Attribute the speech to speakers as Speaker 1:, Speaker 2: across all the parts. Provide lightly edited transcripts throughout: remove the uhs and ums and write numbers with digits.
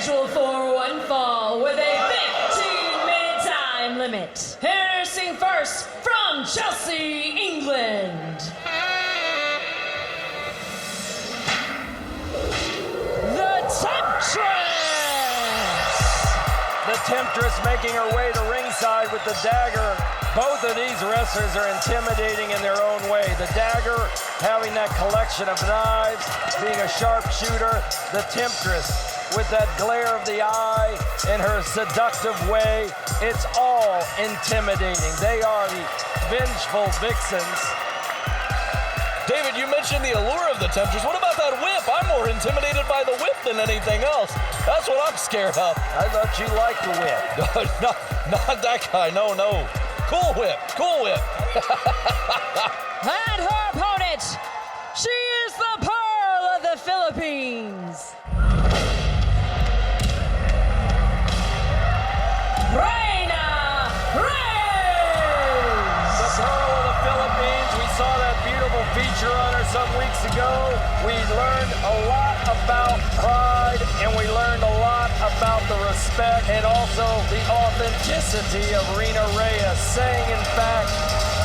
Speaker 1: scheduled for one fall with a 15-minute time limit. Introducing first from Chelsea, England, the Temptress.
Speaker 2: The Temptress making her way to ringside with the dagger. Both of these wrestlers are intimidating in their own way. The dagger having that collection of knives, being a sharpshooter. The Temptress with that glare of the eye in her seductive way. It's all intimidating. They are the vengeful vixens.
Speaker 3: David, you mentioned the allure of the Temptress. What about that whip? I'm more intimidated by the whip than anything else. That's what I'm scared of.
Speaker 2: I thought you liked the whip.
Speaker 3: No, not that guy. No. Cool whip.
Speaker 1: And her opponent, she is the Pearl of the Philippines, Reyna Reyes.
Speaker 2: The Pearl of the Philippines. We saw that beautiful feature on her some weeks ago. We learned a lot about pride, and we learned a lot about the respect and also the authenticity of Reyna Reyes, saying, in fact,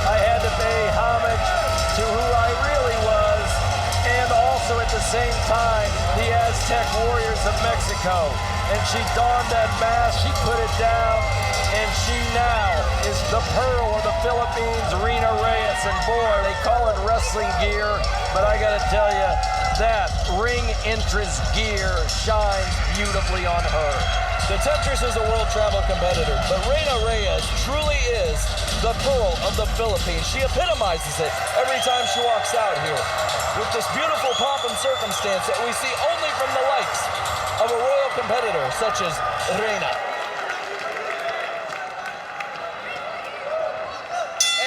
Speaker 2: I had to pay homage to who I really was, and also at the same time, the Aztec warriors of Mexico. And she donned that mask, she put it down, and she now is the Pearl of the Philippines, Reyna Reyes. And boy, they call it wrestling gear, but I gotta tell you, that ring entrance gear shines beautifully on her.
Speaker 3: The Temptress is a world travel competitor, but Reyna Reyes truly is the Pearl of the Philippines. She epitomizes it every time she walks out here with this beautiful pomp and circumstance that we see only from the likes of a royal competitor such as Reyna.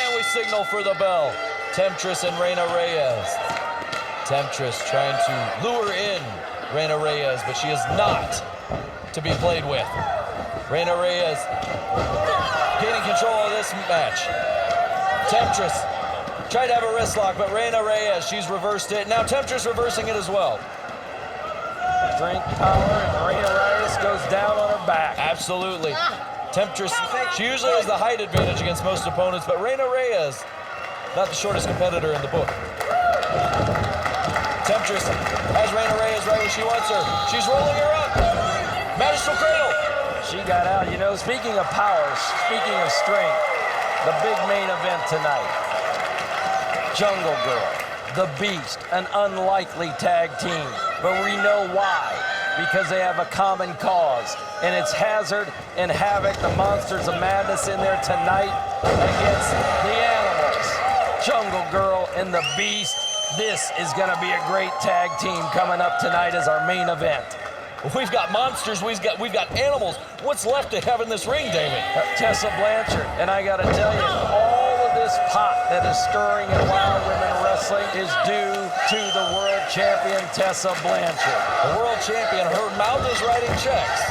Speaker 3: And we signal for the bell. Temptress and Reyna Reyes. Temptress trying to lure in Reyna Reyes, but she is not to be played with. Reyna Reyes gaining control of this match. Temptress tried to have a wrist lock, but Reyna Reyes, she's reversed it. Now Temptress reversing it as well.
Speaker 2: Drink power, and Reyna Reyes goes down on her back.
Speaker 3: Absolutely. Temptress, she usually has the height advantage against most opponents, but Reyna Reyes, not the shortest competitor in the book. Temptress has Reyna Reyes right where she wants her. She's rolling her up. Magistral cradle.
Speaker 2: She got out. You know, speaking of power, speaking of strength, the big main event tonight. Jungle Girl, the Beast, an unlikely tag team. But we know why. Because they have a common cause. And it's Hazard and Havoc, the Monsters of Madness in there tonight against the Animals. Jungle Girl and the Beast. This is going to be a great tag team coming up tonight as our main event.
Speaker 3: We've got monsters, we've got animals. What's left to have in this ring, David?
Speaker 2: Tessa Blanchard, and I got to tell you, all of this pot that is stirring in Wild Women Wrestling is due to the world champion, Tessa Blanchard.
Speaker 3: The world champion, her mouth is writing checks.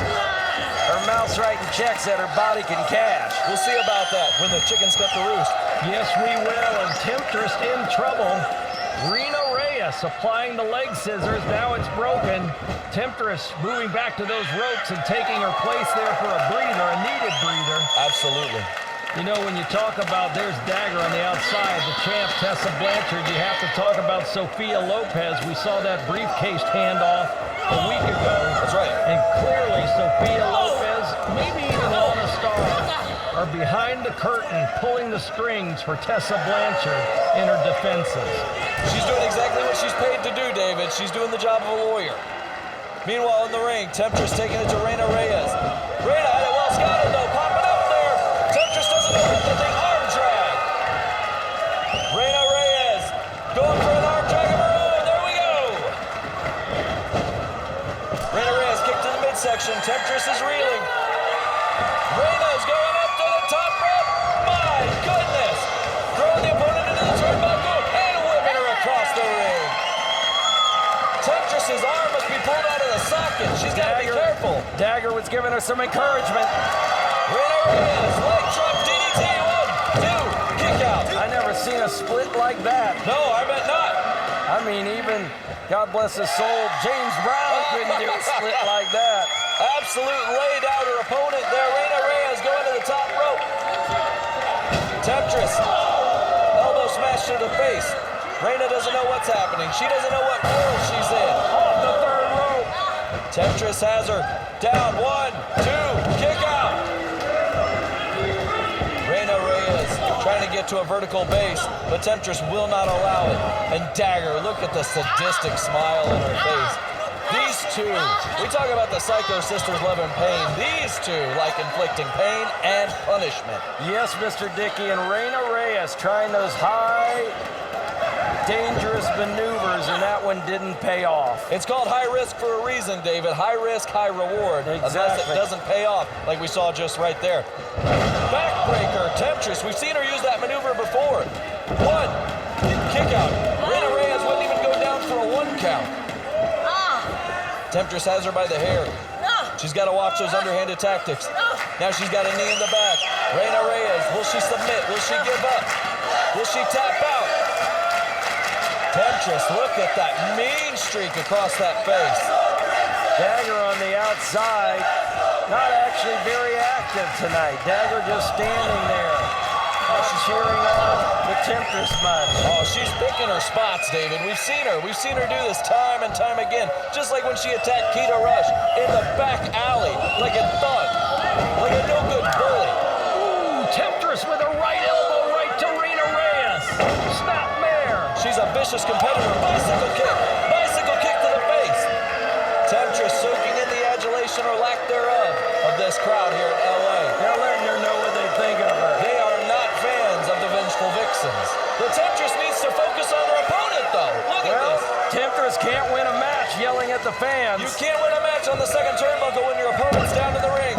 Speaker 2: Her mouth's writing checks that her body can cash.
Speaker 3: We'll see about that when the chickens cut the roost.
Speaker 4: Yes, we will, and Temptress in trouble. Reyna Reyes applying the leg scissors. Now it's broken. Temptress moving back to those ropes and taking her place there for a breather, a needed breather.
Speaker 3: Absolutely.
Speaker 4: You know, when you talk about there's dagger on the outside, the champ Tessa Blanchard, you have to talk about Sophia Lopez. We saw that briefcase handoff a week ago.
Speaker 3: That's right.
Speaker 4: And clearly Sophia Lopez, maybe even Lana Star, are behind the curtain pulling the strings for Tessa Blanchard in her defenses.
Speaker 3: She's doing exactly what she's paid to do, David. She's doing the job of a lawyer. Meanwhile, in the ring, Temptress taking it to Reyna Reyes. Reyna had it well scouted, though, popping up there. Temptress doesn't know the arm drag. Reyna Reyes going for an arm drag of her own. There we go. Reyna Reyes kicked to the midsection. Temptress is reeling. Reyna's going up to the top rope. My goodness. Throwing the opponent into the turnbuckle and whipping her across the ring. Temptress's arm must be pulled out of the socket. She's got to be careful.
Speaker 2: Dagger was giving her some encouragement.
Speaker 3: Reyna Reyes, leg drop DDT. 1, 2, kick out.
Speaker 2: I never seen a split like that.
Speaker 3: No, I bet not.
Speaker 2: I mean, even, God bless his soul, James Brown couldn't do a split like that.
Speaker 3: absolute laid out her opponent there. Reyna Reyes going to the top rope. Temptress, elbow smash to the face. Reyna doesn't know what's happening. She doesn't know what world she's in.
Speaker 4: Off the third rope.
Speaker 3: Temptress has her down. 1, 2, kick out. Reyna Reyes trying to get to a vertical base, but Temptress will not allow it. And Dagger, look at the sadistic smile in her face. These two, we talk about the Psycho Sisters loving pain. These two like inflicting pain and punishment.
Speaker 2: Yes, Mr. Dickey, and Reyna Reyes trying those high, dangerous maneuvers, and that one didn't pay off.
Speaker 3: It's called high risk for a reason, David. High risk, high reward.
Speaker 2: Exactly.
Speaker 3: Unless it doesn't pay off, like we saw just right there. Backbreaker, Temptress. We've seen her use that maneuver before. 1, kick out. Reyna Reyes wouldn't even go down for a 1 count. Temptress has her by the hair. She's got to watch those underhanded tactics. Now she's got a knee in the back. Reyna Reyes, will she submit? Will she give up? Will she tap out? Temptress, look at that mean streak across that face.
Speaker 2: Dagger on the outside, not actually very active tonight. Dagger just standing there, not cheering on the Temptress much.
Speaker 3: Oh, she's picking her spots, David. We've seen her. We've seen her do this time and time again. Just like when she attacked Keita Rush in the back alley, like a thug, like a no-good bully.
Speaker 4: Ooh, Temptress with a right elbow right to Reyna Reyes. Snap mare.
Speaker 3: She's a vicious competitor. Bicycle kick to the face. Temptress soaking in the adulation or lack thereof of this crowd here in LA.
Speaker 2: They're letting her know what they think of her.
Speaker 3: They are not fans of the Vengeful Vixens. The Temptress needs to focus on her opponent, though. Look at
Speaker 2: Well,
Speaker 3: this.
Speaker 2: Temptress can't win a match yelling at the fans.
Speaker 3: You can't win a match on the second turnbuckle when your opponent's down in the ring.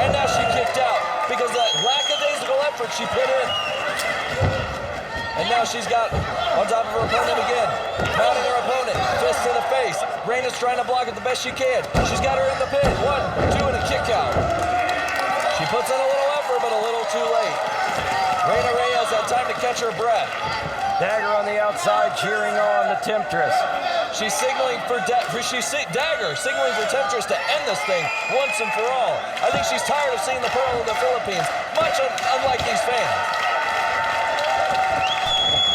Speaker 3: And now she kicked out because that lackadaisical effort she put in. And now she's got on top of her opponent again. Mounting her opponent. Fist to the face. Reyna's trying to block it the best she can. She's got her in the pin. 1, 2, and a kick out. She puts in a little effort, but a little too late. Reyna Reyes had time to catch her breath.
Speaker 2: Dagger on the outside cheering on the Temptress.
Speaker 3: She's signaling for Dagger, signaling for Temptress to end this thing once and for all. I think she's tired of seeing the Pearl of the Philippines, much unlike these fans.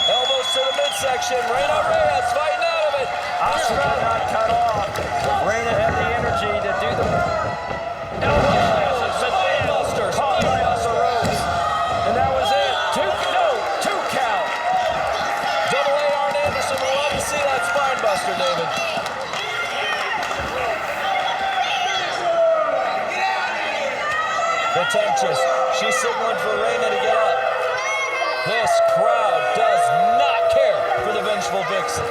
Speaker 3: Elbows to the midsection. Reyna Reyes fighting out of it.
Speaker 2: Oscar not cut off. Reyna had the energy to do the elbow slashes, but then caught by off the ropes. And that was it. 2 count.
Speaker 3: Double A Arn Anderson would love to see that spine buster, David. The Temptress, she's signaling for Reyna to get up. This crowd does not care for the Vengeful Vixen.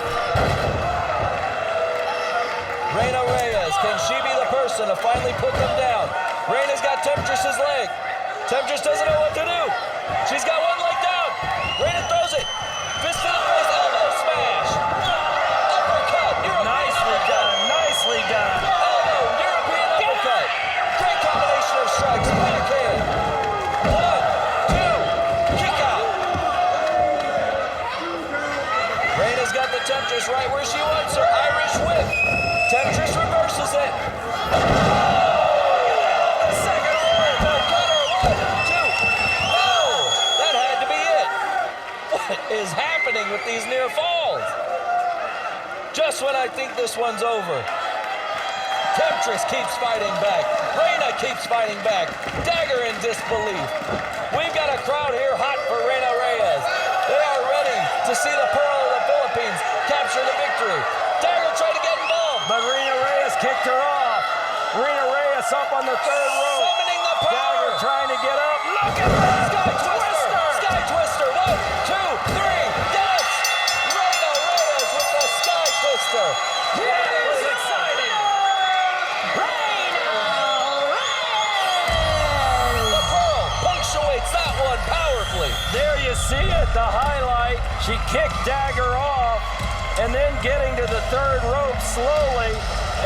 Speaker 3: Reyna Reyes, can she be the person to finally put them down? Reyna's got Temptress's leg. Temptress doesn't know what to do. She's got one leg down. Reyna throws it. Fist to the face, elbow smash. Uppercut.
Speaker 2: Nicely done. Nicely done.
Speaker 3: Elbow, European uppercut. Great combination of strikes. Backhand. 1, 2, kick out. Reyna's got the Temptress right where she wants her. Irish whip. Temptress reverses it. The second one. The cutter. 1, 2. No! That had to be it. What is happening with these near falls? Just when I think this one's over. Temptress keeps fighting back. Reyna keeps fighting back. Dagger in disbelief. We've got a crowd here hot for Reyna Reyes. They are ready to see the Pearl of the Philippines capture the victory. Dagger tried to get involved.
Speaker 2: But Reyna Reyes kicked her off. Reyna Reyes up on the third rope.
Speaker 3: Summoning the power.
Speaker 2: Dagger trying to get up. Look at that.
Speaker 3: Sky Twister. Sky Twister. 1, 2, 3. Yes. Reyna Reyes with the Sky Twister.
Speaker 4: That was exciting.
Speaker 3: The Pearl punctuates that one powerfully.
Speaker 2: There you see it, the highlight. She kicked Dagger off, and then getting to the third rope slowly,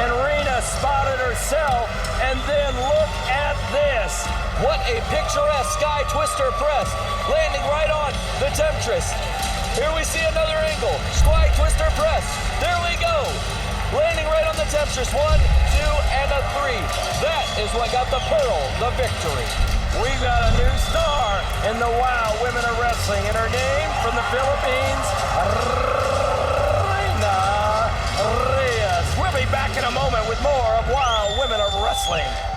Speaker 2: and Reyna spotted herself, and then look at this.
Speaker 3: What a picturesque Sky Twister press, landing right on the Temptress. Here we see another angle. Sky Twister press. There we go. Landing right on the Temptress. 1, 2, and a 3. That is what got the Pearl the victory.
Speaker 2: We've got a new star in the WOW Women of Wrestling, and her name from the Philippines, Reyna Reyes. We'll be back in a moment with more of WOW Women of Wrestling.